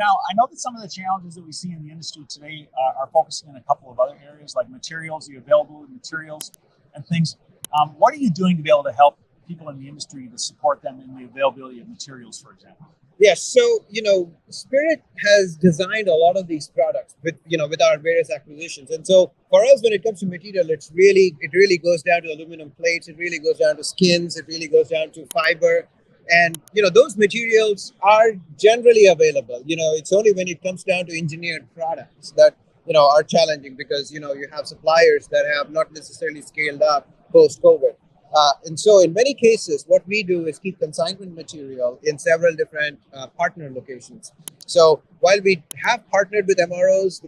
Now, I know that some of the challenges that we see in the industry today are focusing on a couple of other areas like materials, the availability of materials and things. What are you doing to be able to help people in the industry to support them in the availability of materials, for example? Yes, so Spirit has designed a lot of these products with our various acquisitions, and so for us, when it comes to material, it really goes down to aluminum plates, it really goes down to skins, it really goes down to fiber, and those materials are generally available. It's only when it comes down to engineered products that are challenging because you have suppliers that have not necessarily scaled up post COVID. And so in many cases, what we do is keep consignment material in several different partner locations. So while we have partnered with MROs,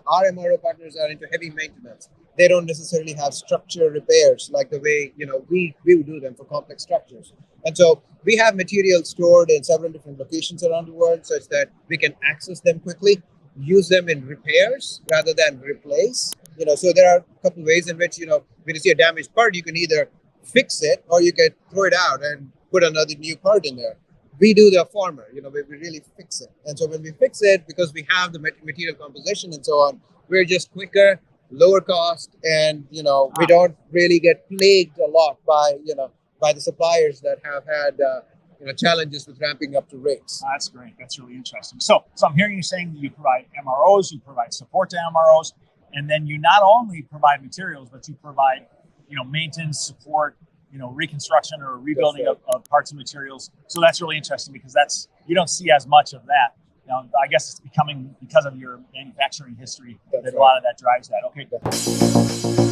our MRO partners are into heavy maintenance. They don't necessarily have structure repairs like the way we do them for complex structures. And so we have material stored in several different locations around the world such that we can access them quickly, use them in repairs rather than replace. So there are a couple of ways in which, when you see a damaged part, you can either fix it or you can throw it out and put another new part in there. We do the former, we really fix it. And so when we fix it, because we have the material composition and so on, we're just quicker, lower cost, and, we don't really get plagued a lot by the suppliers that have had, challenges with ramping up to rates. That's great. That's really interesting. So I'm hearing you saying that you provide MROs, you provide support to MROs, and then you not only provide materials, but you provide, maintenance, support, reconstruction or rebuilding of parts and materials. So that's really interesting because you don't see as much of that. Now, I guess it's becoming because of your manufacturing history that a lot of that drives that. Okay.